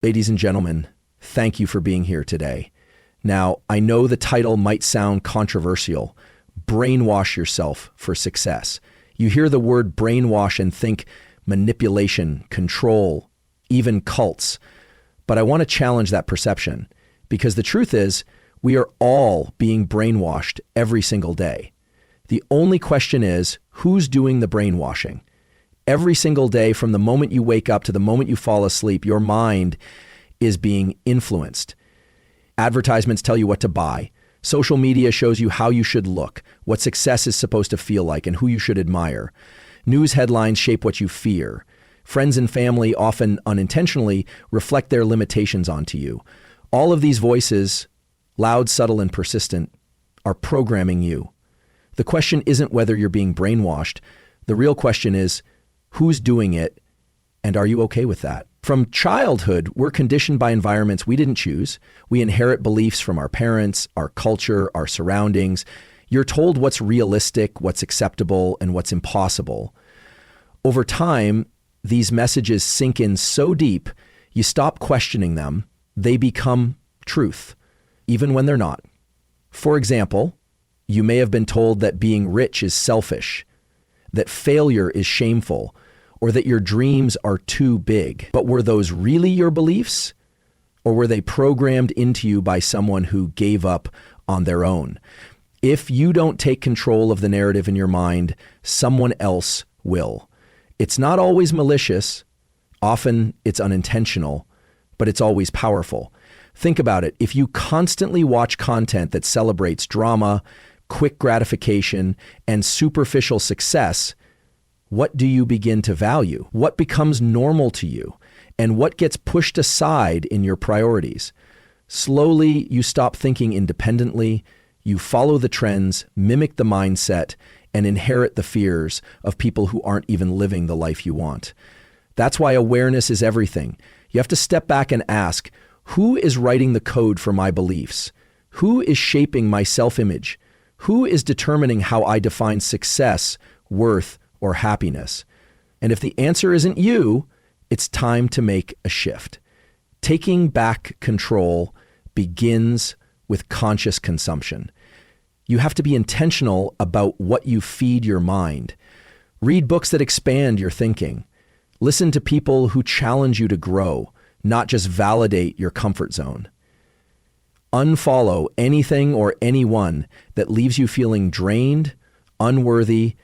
Ladies and gentlemen, thank you for being here today. Now, I know the title might sound controversial. Brainwash yourself for success. You hear the word brainwash and think manipulation, control, even cults. But I want to challenge that perception because the truth is we are all being brainwashed every single day. The only question is, who's doing the brainwashing? Every single day, from the moment you wake up to the moment you fall asleep, your mind is being influenced. Advertisements tell you what to buy. Social media shows you how you should look, what success is supposed to feel like, and who you should admire. News headlines shape what you fear. Friends and family, often unintentionally, reflect their limitations onto you. All of these voices, loud, subtle, and persistent, are programming you. The question isn't whether you're being brainwashed. The real question is, who's doing it, and are you okay with that? From childhood, we're conditioned by environments we didn't choose. We inherit beliefs from our parents, our culture, our surroundings. You're told what's realistic, what's acceptable, and what's impossible. Over time, these messages sink in so deep, you stop questioning them. They become truth, even when they're not. For example, you may have been told that being rich is selfish, that failure is shameful, or that your dreams are too big. But were those really your beliefs? Or were they programmed into you by someone who gave up on their own? If you don't take control of the narrative in your mind, someone else will. It's not always malicious. Often it's unintentional, but it's always powerful. Think about it. If you constantly watch content that celebrates drama, quick gratification, and superficial success, what do you begin to value? What becomes normal to you? And what gets pushed aside in your priorities? Slowly, you stop thinking independently, you follow the trends, mimic the mindset, and inherit the fears of people who aren't even living the life you want. That's why awareness is everything. You have to step back and ask, who is writing the code for my beliefs? Who is shaping my self-image? Who is determining how I define success, worth, or happiness? And if the answer isn't you, it's time to make a shift. Taking back control begins with conscious consumption. You have to be intentional about what you feed your mind. Read books that expand your thinking. Listen to people who challenge you to grow, not just validate your comfort zone. Unfollow anything or anyone that leaves you feeling drained, unworthy,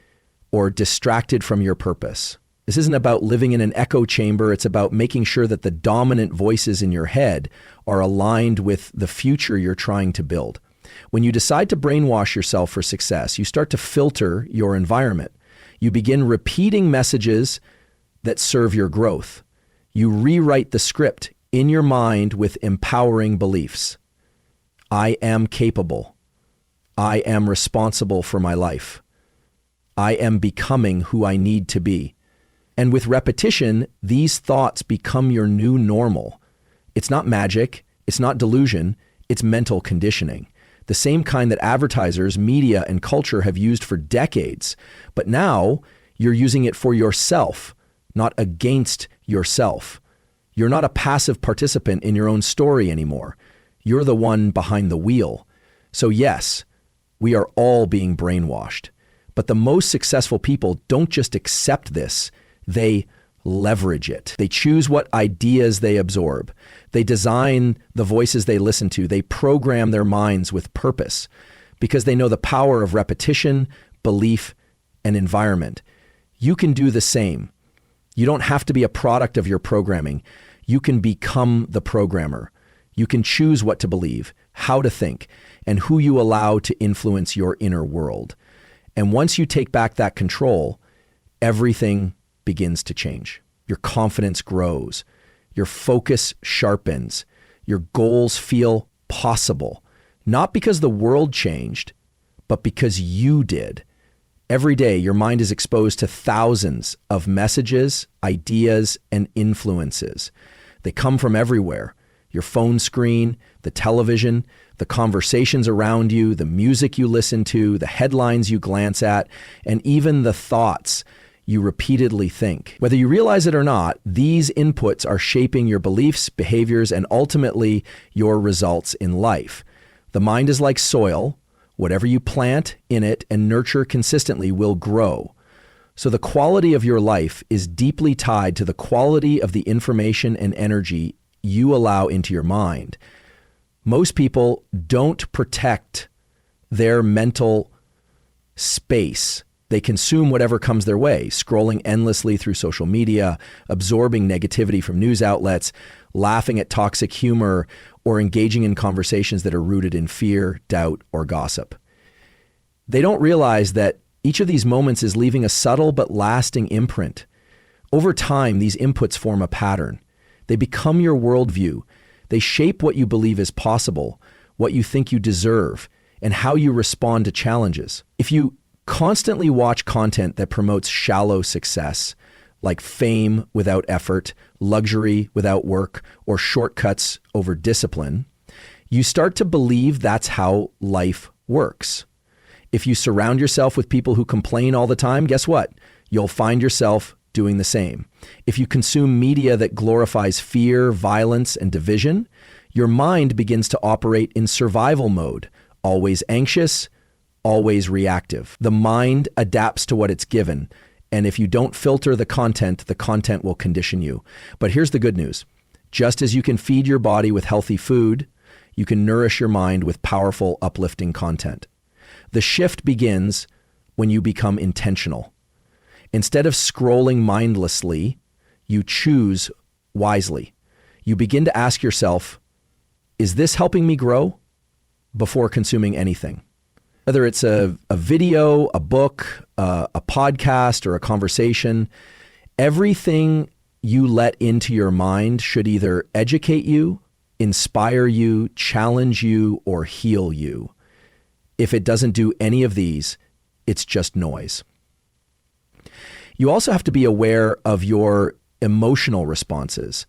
or distracted from your purpose. This isn't about living in an echo chamber. It's about making sure that the dominant voices in your head are aligned with the future you're trying to build. When you decide to brainwash yourself for success, you start to filter your environment. You begin repeating messages that serve your growth. You rewrite the script in your mind with empowering beliefs. I am capable. I am responsible for my life. I am becoming who I need to be. And with repetition, these thoughts become your new normal. It's not magic. It's not delusion. It's mental conditioning. The same kind that advertisers, media, and culture have used for decades. But now you're using it for yourself, not against yourself. You're not a passive participant in your own story anymore. You're the one behind the wheel. So yes, we are all being brainwashed. But the most successful people don't just accept this, they leverage it. They choose what ideas they absorb. They design the voices they listen to. They program their minds with purpose because they know the power of repetition, belief, and environment. You can do the same. You don't have to be a product of your programming. You can become the programmer. You can choose what to believe, how to think, and who you allow to influence your inner world. And once you take back that control, everything begins to change. Your confidence grows. Your focus sharpens. Your goals feel possible. Not because the world changed, but because you did. Every day, your mind is exposed to thousands of messages, ideas, and influences. They come from everywhere. Your phone screen, the television, the conversations around you, the music you listen to, the headlines you glance at, and even the thoughts you repeatedly think. Whether you realize it or not, these inputs are shaping your beliefs, behaviors, and ultimately your results in life. The mind is like soil. Whatever you plant in it and nurture consistently will grow. So the quality of your life is deeply tied to the quality of the information and energy you allow into your mind. Most people don't protect their mental space. They consume whatever comes their way, scrolling endlessly through social media, absorbing negativity from news outlets, laughing at toxic humor, or engaging in conversations that are rooted in fear, doubt, or gossip. They don't realize that each of these moments is leaving a subtle but lasting imprint. Over time, these inputs form a pattern. They become your worldview. They shape what you believe is possible, what you think you deserve, and how you respond to challenges. If you constantly watch content that promotes shallow success, like fame without effort, luxury without work, or shortcuts over discipline, you start to believe that's how life works. If you surround yourself with people who complain all the time, guess what? You'll find yourself doing the same. If you consume media that glorifies fear, violence, and division, your mind begins to operate in survival mode, always anxious, always reactive. The mind adapts to what it's given, and if you don't filter the content will condition you. But here's the good news. Just as you can feed your body with healthy food, you can nourish your mind with powerful, uplifting content. The shift begins when you become intentional. Instead of scrolling mindlessly, you choose wisely. You begin to ask yourself, is this helping me grow? Before consuming anything. Whether it's a video, a book, a podcast, or a conversation, everything you let into your mind should either educate you, inspire you, challenge you, or heal you. If it doesn't do any of these, it's just noise. You also have to be aware of your emotional responses.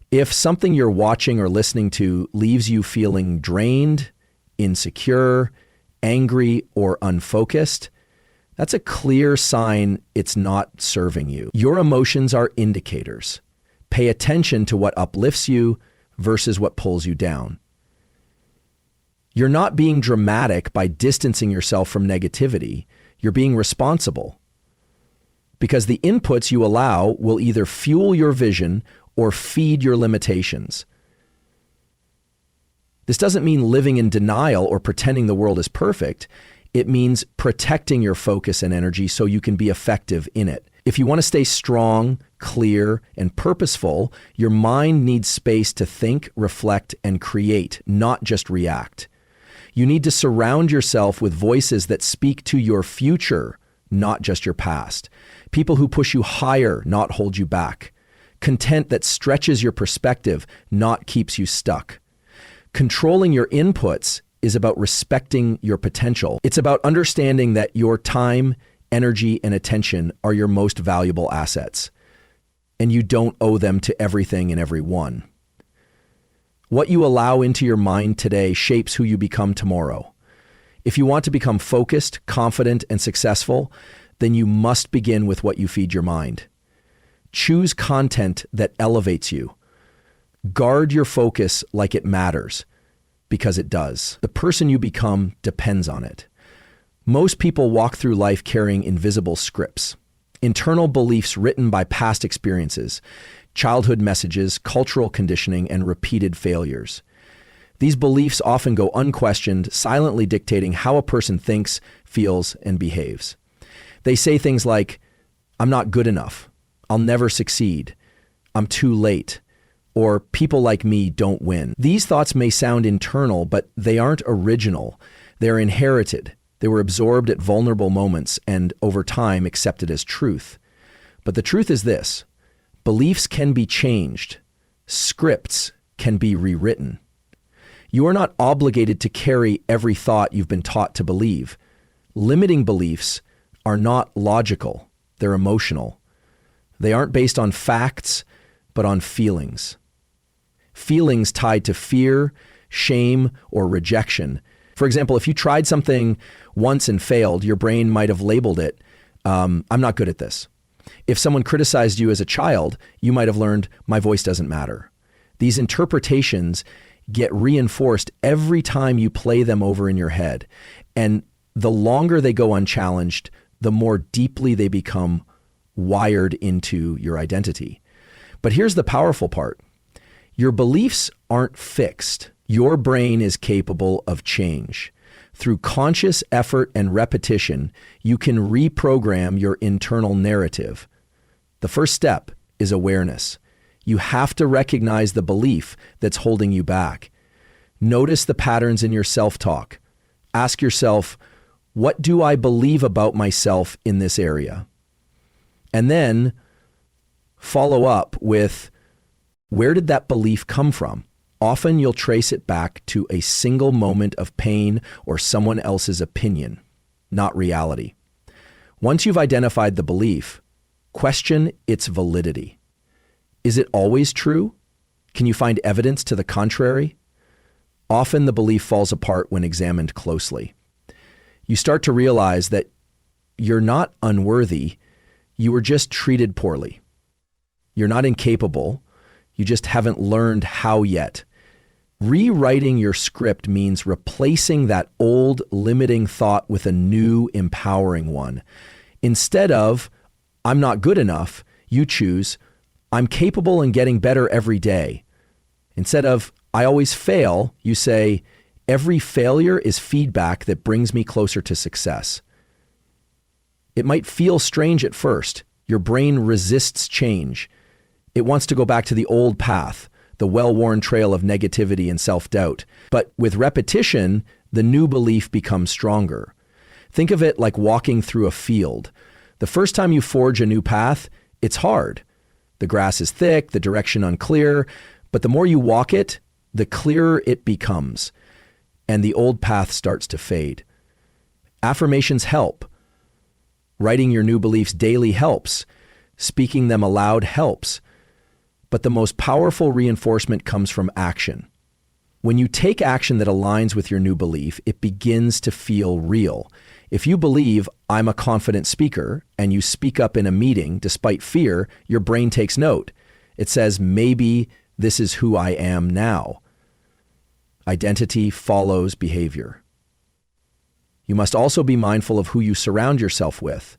If something you're watching or listening to leaves you feeling drained, insecure, angry, or unfocused, that's a clear sign it's not serving you. Your emotions are indicators. Pay attention to what uplifts you versus what pulls you down. You're not being dramatic by distancing yourself from negativity. You're being responsible. Because the inputs you allow will either fuel your vision or feed your limitations. This doesn't mean living in denial or pretending the world is perfect. It means protecting your focus and energy so you can be effective in it. If you want to stay strong, clear, and purposeful, your mind needs space to think, reflect, and create, not just react. You need to surround yourself with voices that speak to your future, not just your past. People who push you higher, not hold you back. Content that stretches your perspective, not keeps you stuck. Controlling your inputs is about respecting your potential. It's about understanding that your time, energy, and attention are your most valuable assets, and you don't owe them to everything and everyone. What you allow into your mind today shapes who you become tomorrow. If you want to become focused, confident, and successful, then you must begin with what you feed your mind. Choose content that elevates you. Guard your focus like it matters, because it does. The person you become depends on it. Most people walk through life carrying invisible scripts, internal beliefs written by past experiences, childhood messages, cultural conditioning, and repeated failures. These beliefs often go unquestioned, silently dictating how a person thinks, feels, and behaves. They say things like, "I'm not good enough," "I'll never succeed," "I'm too late," or "people like me don't win." These thoughts may sound internal, but they aren't original. They're inherited. They were absorbed at vulnerable moments and over time accepted as truth. But the truth is this: beliefs can be changed. Scripts can be rewritten. You are not obligated to carry every thought you've been taught to believe. Limiting beliefs are not logical. They're emotional. They aren't based on facts, but on feelings. Feelings tied to fear, shame, or rejection. For example, if you tried something once and failed, your brain might have labeled it, "I'm not good at this." If someone criticized you as a child, you might have learned, my voice doesn't matter. These interpretations get reinforced every time you play them over in your head. And the longer they go unchallenged, the more deeply they become wired into your identity. But here's the powerful part. Your beliefs aren't fixed. Your brain is capable of change. Through conscious effort and repetition, you can reprogram your internal narrative. The first step is awareness. You have to recognize the belief that's holding you back. Notice the patterns in your self-talk. Ask yourself, what do I believe about myself in this area? And then follow up with, where did that belief come from? Often you'll trace it back to a single moment of pain or someone else's opinion, not reality. Once you've identified the belief, question its validity. Is it always true? Can you find evidence to the contrary? Often the belief falls apart when examined closely. You start to realize that you're not unworthy, you were just treated poorly. You're not incapable, you just haven't learned how yet. Rewriting your script means replacing that old limiting thought with a new empowering one. Instead of, I'm not good enough, you choose, I'm capable and getting better every day. Instead of, I always fail, you say, every failure is feedback that brings me closer to success. It might feel strange at first. Your brain resists change. It wants to go back to the old path, the well-worn trail of negativity and self-doubt. But with repetition, the new belief becomes stronger. Think of it like walking through a field. The first time you forge a new path, it's hard. The grass is thick, the direction unclear, but the more you walk it, the clearer it becomes, and the old path starts to fade. Affirmations help. Writing your new beliefs daily helps. Speaking them aloud helps. But the most powerful reinforcement comes from action. When you take action that aligns with your new belief, it begins to feel real. If you believe, I'm a confident speaker, and you speak up in a meeting despite fear, your brain takes note. It says, maybe this is who I am now. Identity follows behavior. You must also be mindful of who you surround yourself with.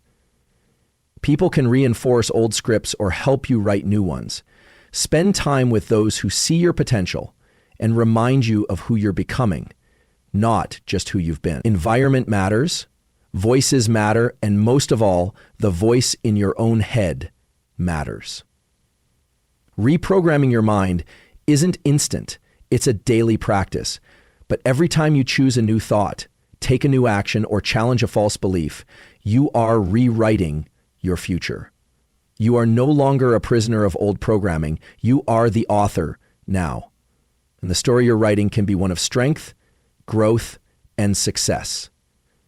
People can reinforce old scripts or help you write new ones. Spend time with those who see your potential and remind you of who you're becoming, not just who you've been. Environment matters, voices matter, and most of all, the voice in your own head matters. Reprogramming your mind isn't instant. It's a daily practice. But every time you choose a new thought, take a new action, or challenge a false belief, you are rewriting your future. You are no longer a prisoner of old programming. You are the author now. And the story you're writing can be one of strength, growth, and success.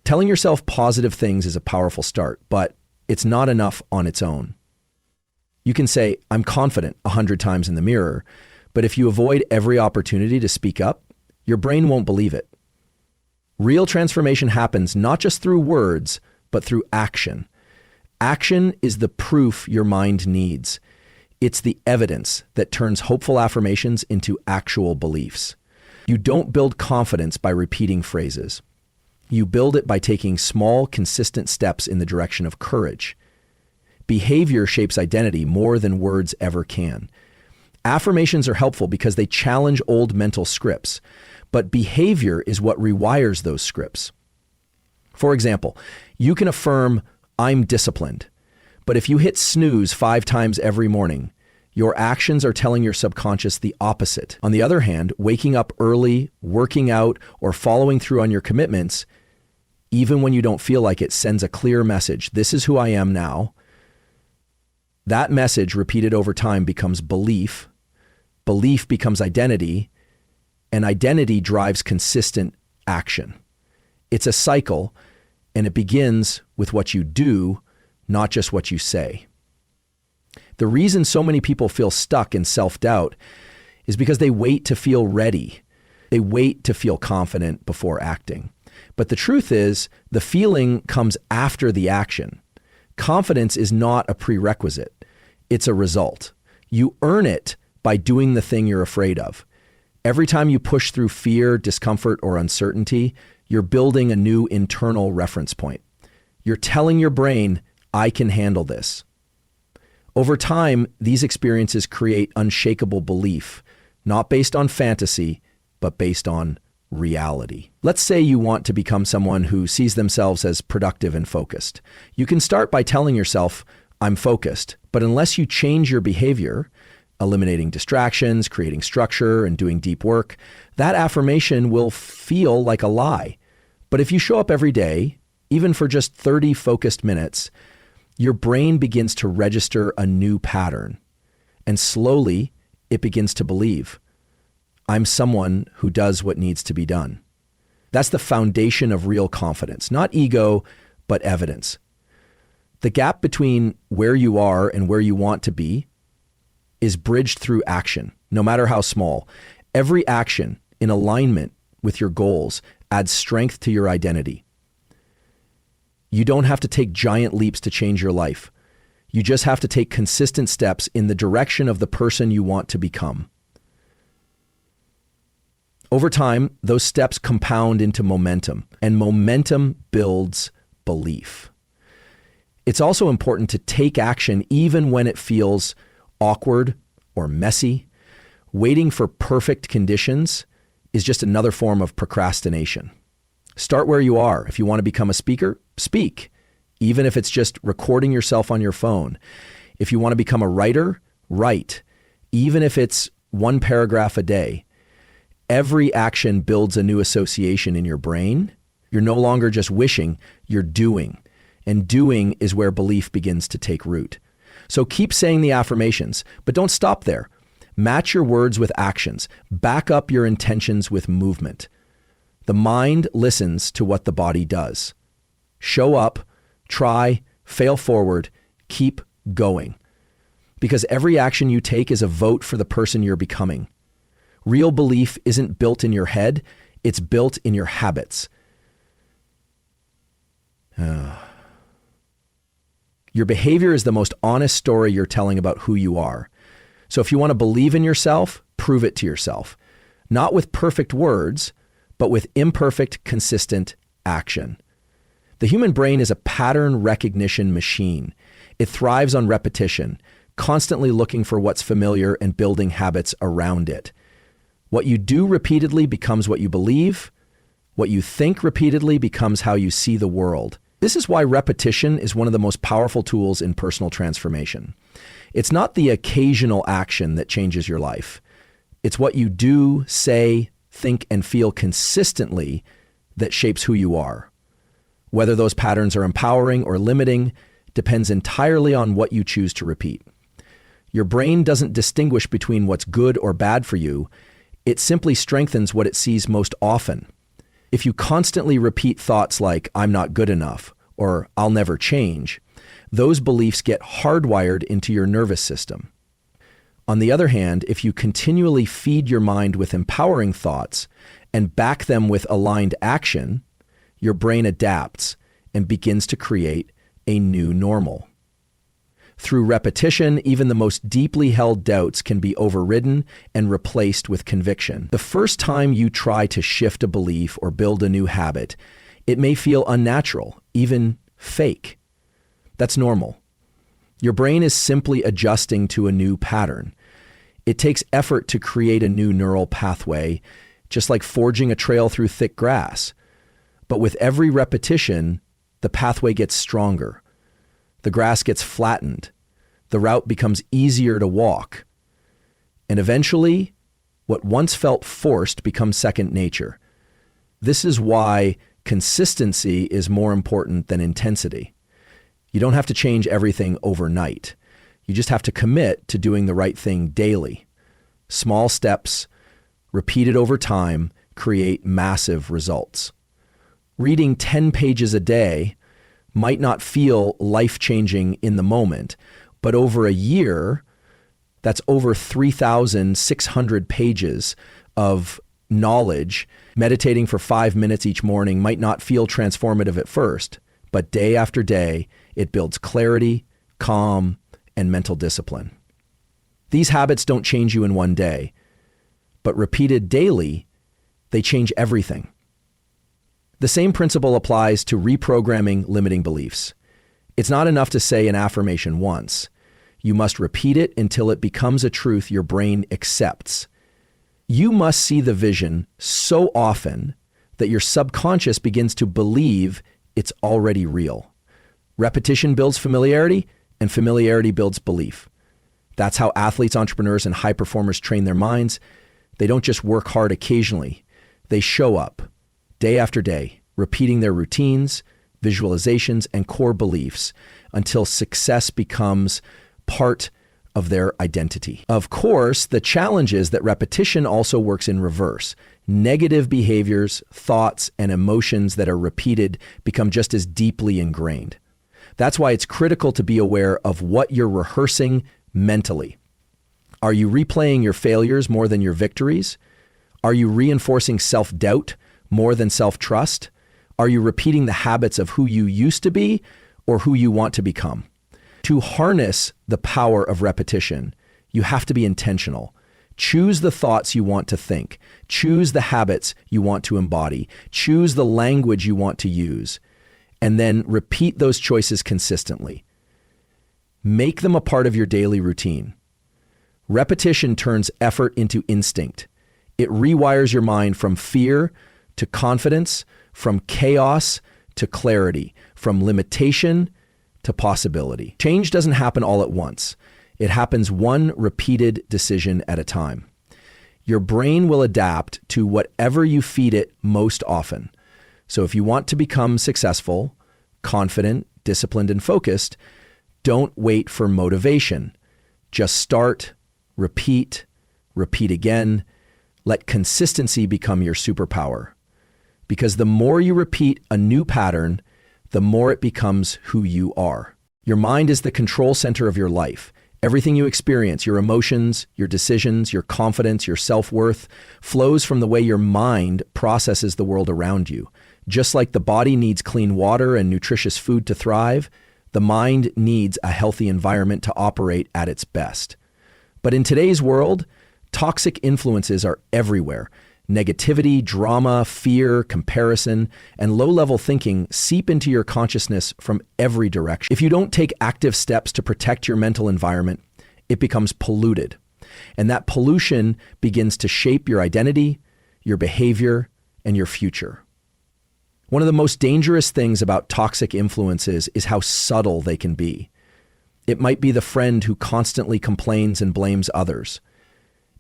Telling yourself positive things is a powerful start, but it's not enough on its own. You can say, I'm confident 100 times in the mirror, but if you avoid every opportunity to speak up, your brain won't believe it. Real transformation happens not just through words, but through action. Action is the proof your mind needs. It's the evidence that turns hopeful affirmations into actual beliefs. You don't build confidence by repeating phrases. You build it by taking small, consistent steps in the direction of courage. Behavior shapes identity more than words ever can. Affirmations are helpful because they challenge old mental scripts, but behavior is what rewires those scripts. For example, you can affirm, I'm disciplined, but if you hit snooze 5 times every morning, your actions are telling your subconscious the opposite. On the other hand, waking up early, working out, or following through on your commitments, even when you don't feel like it, sends a clear message. This is who I am now. That message repeated over time becomes belief. Belief becomes identity, and identity drives consistent action. It's a cycle, and it begins with what you do, not just what you say. The reason so many people feel stuck in self-doubt is because they wait to feel ready. They wait to feel confident before acting. But the truth is, the feeling comes after the action. Confidence is not a prerequisite. It's a result. You earn it by doing the thing you're afraid of. Every time you push through fear, discomfort, or uncertainty, you're building a new internal reference point. You're telling your brain, I can handle this. Over time, these experiences create unshakable belief, not based on fantasy, but based on reality. Let's say you want to become someone who sees themselves as productive and focused. You can start by telling yourself, I'm focused, but unless you change your behavior, eliminating distractions, creating structure, and doing deep work, that affirmation will feel like a lie. But if you show up every day, even for just 30 focused minutes, your brain begins to register a new pattern. And slowly, it begins to believe, I'm someone who does what needs to be done. That's the foundation of real confidence, not ego, but evidence. The gap between where you are and where you want to be is bridged through action, no matter how small. Every action in alignment with your goals adds strength to your identity. You don't have to take giant leaps to change your life. You just have to take consistent steps in the direction of the person you want to become. Over time, those steps compound into momentum, and momentum builds belief. It's also important to take action even when it feels awkward or messy. Waiting for perfect conditions is just another form of procrastination. Start where you are. If you want to become a speaker, speak, even if it's just recording yourself on your phone. If you want to become a writer, write, even if it's one paragraph a day. Every action builds a new association in your brain. You're no longer just wishing, you're doing. And doing is where belief begins to take root. So keep saying the affirmations, but don't stop there. Match your words with actions. Back up your intentions with movement. The mind listens to what the body does. Show up, try, fail forward, keep going. Because every action you take is a vote for the person you're becoming. Real belief isn't built in your head, it's built in your habits. Your behavior is the most honest story you're telling about who you are. So if you want to believe in yourself, prove it to yourself. Not with perfect words, but with imperfect, consistent action. The human brain is a pattern recognition machine. It thrives on repetition, constantly looking for what's familiar and building habits around it. What you do repeatedly becomes what you believe. What you think repeatedly becomes how you see the world. This is why repetition is one of the most powerful tools in personal transformation. It's not the occasional action that changes your life. It's what you do, say, think, and feel consistently that shapes who you are. Whether those patterns are empowering or limiting depends entirely on what you choose to repeat. Your brain doesn't distinguish between what's good or bad for you. It simply strengthens what it sees most often. If you constantly repeat thoughts like, I'm not good enough, or I'll never change, those beliefs get hardwired into your nervous system. On the other hand, if you continually feed your mind with empowering thoughts and back them with aligned action, your brain adapts and begins to create a new normal. Through repetition, even the most deeply held doubts can be overridden and replaced with conviction. The first time you try to shift a belief or build a new habit, it may feel unnatural, even fake. That's normal. Your brain is simply adjusting to a new pattern. It takes effort to create a new neural pathway, just like forging a trail through thick grass. But with every repetition, the pathway gets stronger. The grass gets flattened. The route becomes easier to walk. And eventually, what once felt forced becomes second nature. This is why consistency is more important than intensity. You don't have to change everything overnight. You just have to commit to doing the right thing daily. Small steps, repeated over time, create massive results. Reading 10 pages a day might not feel life-changing in the moment, but over a year, that's over 3,600 pages of knowledge. Meditating for 5 minutes each morning might not feel transformative at first, but day after day, it builds clarity, calm, and mental discipline. These habits don't change you in one day, but repeated daily, they change everything. The same principle applies to reprogramming limiting beliefs. It's not enough to say an affirmation once. You must repeat it until it becomes a truth your brain accepts. You must see the vision so often that your subconscious begins to believe it's already real. Repetition builds familiarity, and familiarity builds belief. That's how athletes, entrepreneurs, and high performers train their minds. They don't just work hard occasionally. They show up day after day, repeating their routines, visualizations, and core beliefs until success becomes part of their identity. Of course, the challenge is that repetition also works in reverse. Negative behaviors, thoughts, and emotions that are repeated become just as deeply ingrained. That's why it's critical to be aware of what you're rehearsing mentally. Are you replaying your failures more than your victories? Are you reinforcing self-doubt more than self-trust? Are you repeating the habits of who you used to be or who you want to become? To harness the power of repetition, you have to be intentional. Choose the thoughts you want to think. Choose the habits you want to embody. Choose the language you want to use. And then repeat those choices consistently. Make them a part of your daily routine. Repetition turns effort into instinct. It rewires your mind from fear to confidence, from chaos to clarity, from limitation to possibility. Change doesn't happen all at once. It happens one repeated decision at a time. Your brain will adapt to whatever you feed it most often. So if you want to become successful, confident, disciplined, and focused, don't wait for motivation. Just start, repeat again. Let consistency become your superpower. Because the more you repeat a new pattern, the more it becomes who you are. Your mind is the control center of your life. Everything you experience, your emotions, your decisions, your confidence, your self-worth, flows from the way your mind processes the world around you. Just like the body needs clean water and nutritious food to thrive, the mind needs a healthy environment to operate at its best. But in today's world, toxic influences are everywhere. Negativity, drama, fear, comparison, and low-level thinking seep into your consciousness from every direction. If you don't take active steps to protect your mental environment, it becomes polluted. And that pollution begins to shape your identity, your behavior, and your future. One of the most dangerous things about toxic influences is how subtle they can be. It might be the friend who constantly complains and blames others.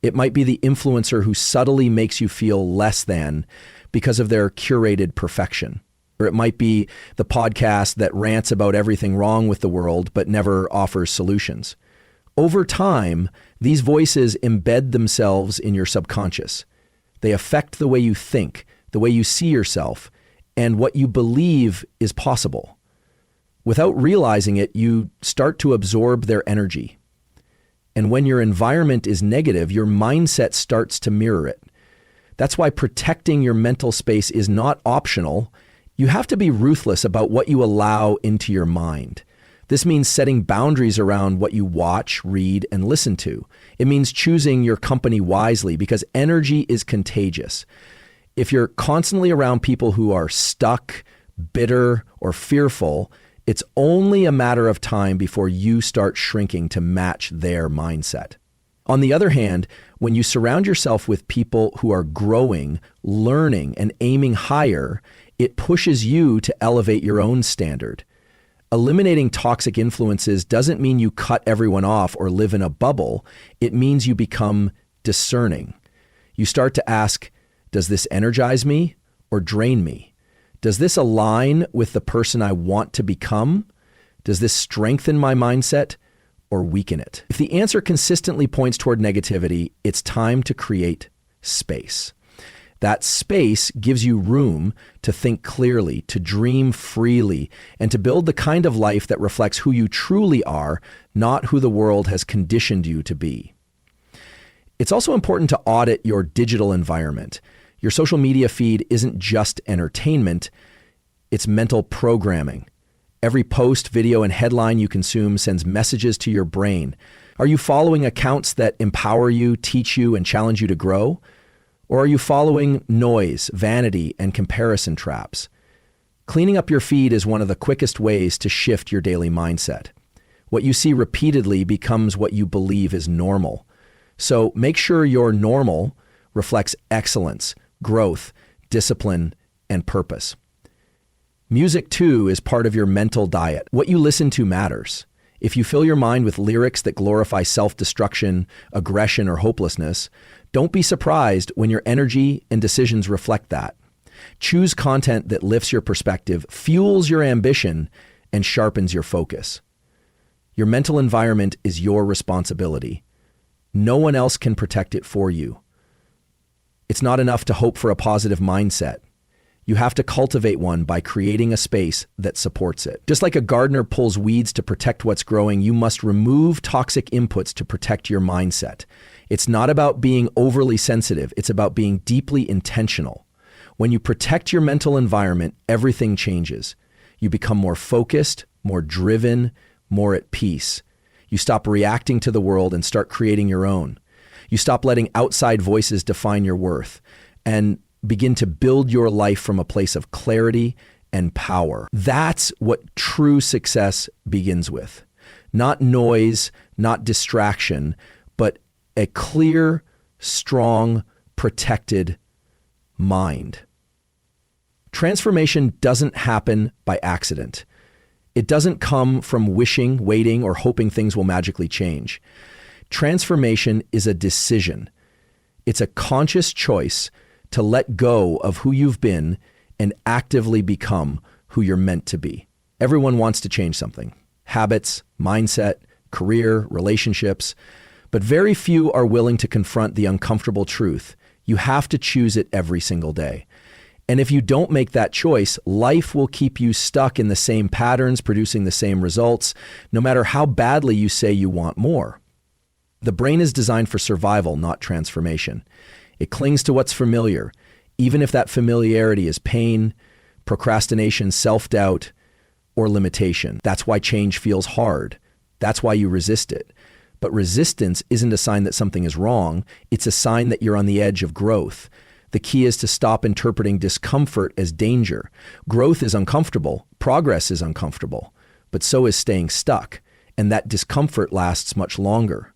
It might be the influencer who subtly makes you feel less than because of their curated perfection. Or it might be the podcast that rants about everything wrong with the world but never offers solutions. Over time, these voices embed themselves in your subconscious. They affect the way you think, the way you see yourself, and what you believe is possible. Without realizing it, you start to absorb their energy. And when your environment is negative, your mindset starts to mirror it. That's why protecting your mental space is not optional. You have to be ruthless about what you allow into your mind. This means setting boundaries around what you watch, read, and listen to. It means choosing your company wisely because energy is contagious. If you're constantly around people who are stuck, bitter, or fearful, it's only a matter of time before you start shrinking to match their mindset. On the other hand, when you surround yourself with people who are growing, learning, and aiming higher, it pushes you to elevate your own standard. Eliminating toxic influences doesn't mean you cut everyone off or live in a bubble. It means you become discerning. You start to ask, does this energize me or drain me? Does this align with the person I want to become? Does this strengthen my mindset or weaken it? If the answer consistently points toward negativity, it's time to create space. That space gives you room to think clearly, to dream freely, and to build the kind of life that reflects who you truly are, not who the world has conditioned you to be. It's also important to audit your digital environment. Your social media feed isn't just entertainment, it's mental programming. Every post, video, and headline you consume sends messages to your brain. Are you following accounts that empower you, teach you, and challenge you to grow? Or are you following noise, vanity, and comparison traps? Cleaning up your feed is one of the quickest ways to shift your daily mindset. What you see repeatedly becomes what you believe is normal. So make sure your normal reflects excellence, growth, discipline, and purpose. Music, too, is part of your mental diet. What you listen to matters. If you fill your mind with lyrics that glorify self-destruction, aggression, or hopelessness, don't be surprised when your energy and decisions reflect that. Choose content that lifts your perspective, fuels your ambition, and sharpens your focus. Your mental environment is your responsibility. No one else can protect it for you. It's not enough to hope for a positive mindset. You have to cultivate one by creating a space that supports it. Just like a gardener pulls weeds to protect what's growing, you must remove toxic inputs to protect your mindset. It's not about being overly sensitive. It's about being deeply intentional. When you protect your mental environment, everything changes. You become more focused, more driven, more at peace. You stop reacting to the world and start creating your own. You stop letting outside voices define your worth and begin to build your life from a place of clarity and power. That's what true success begins with. Not noise, not distraction, but a clear, strong, protected mind. Transformation doesn't happen by accident. It doesn't come from wishing, waiting, or hoping things will magically change. Transformation is a decision. It's a conscious choice to let go of who you've been and actively become who you're meant to be. Everyone wants to change something. Habits, mindset, career, relationships. But very few are willing to confront the uncomfortable truth. You have to choose it every single day. And if you don't make that choice, life will keep you stuck in the same patterns, producing the same results, no matter how badly you say you want more. The brain is designed for survival, not transformation. It clings to what's familiar, even if that familiarity is pain, procrastination, self-doubt, or limitation. That's why change feels hard. That's why you resist it. But resistance isn't a sign that something is wrong. It's a sign that you're on the edge of growth. The key is to stop interpreting discomfort as danger. Growth is uncomfortable. Progress is uncomfortable. But so is staying stuck. And that discomfort lasts much longer.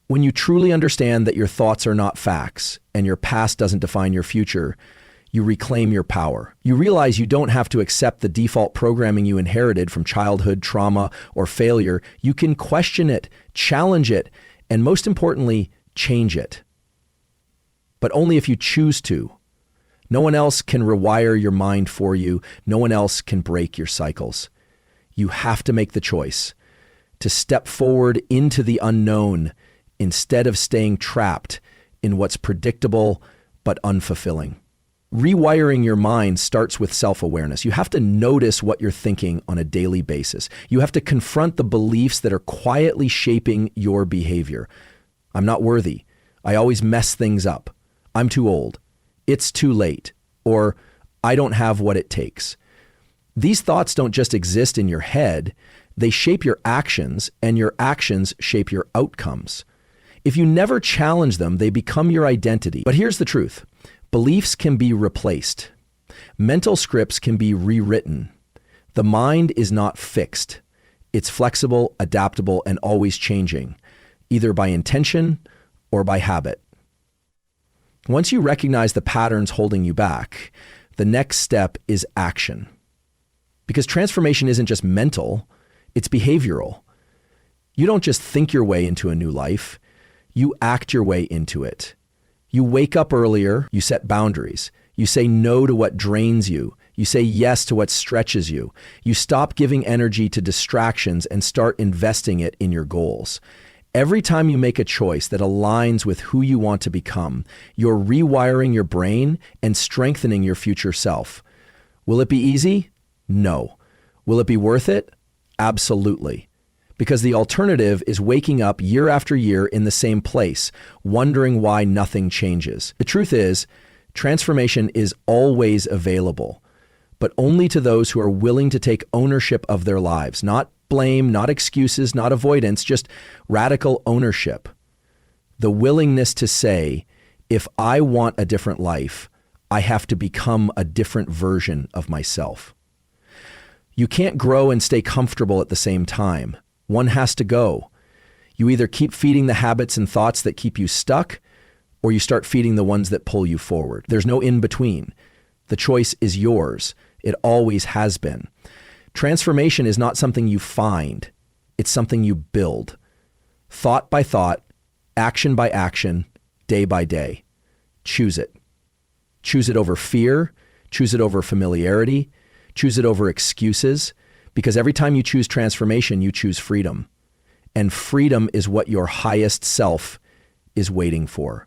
When you truly understand that your thoughts are not facts and your past doesn't define your future, you reclaim your power. You realize you don't have to accept the default programming you inherited from childhood, trauma, or failure. You can question it, challenge it, and most importantly, change it. But only if you choose to. No one else can rewire your mind for you. No one else can break your cycles. You have to make the choice to step forward into the unknown instead of staying trapped in what's predictable but unfulfilling. Rewiring your mind starts with self-awareness. You have to notice what you're thinking on a daily basis. You have to confront the beliefs that are quietly shaping your behavior. I'm not worthy. I always mess things up. I'm too old. It's too late. Or I don't have what it takes. These thoughts don't just exist in your head. They shape your actions, and your actions shape your outcomes. If you never challenge them, they become your identity. But here's the truth. Beliefs can be replaced. Mental scripts can be rewritten. The mind is not fixed. It's flexible, adaptable, and always changing, either by intention or by habit. Once you recognize the patterns holding you back, the next step is action. Because transformation isn't just mental, it's behavioral. You don't just think your way into a new life. You act your way into it. You wake up earlier, you set boundaries. You say no to what drains you. You say yes to what stretches you. You stop giving energy to distractions and start investing it in your goals. Every time you make a choice that aligns with who you want to become, you're rewiring your brain and strengthening your future self. Will it be easy? No. Will it be worth it? Absolutely. Because the alternative is waking up year after year in the same place, wondering why nothing changes. The truth is, transformation is always available, but only to those who are willing to take ownership of their lives. Not blame, not excuses, not avoidance, just radical ownership. The willingness to say, if I want a different life, I have to become a different version of myself. You can't grow and stay comfortable at the same time. One has to go. You either keep feeding the habits and thoughts that keep you stuck, or you start feeding the ones that pull you forward. There's no in between. The choice is yours. It always has been. Transformation is not something you find. It's something you build. Thought by thought, action by action, day by day. Choose it. Choose it over fear. Choose it over familiarity. Choose it over excuses. Because every time you choose transformation, you choose freedom. And freedom is what your highest self is waiting for.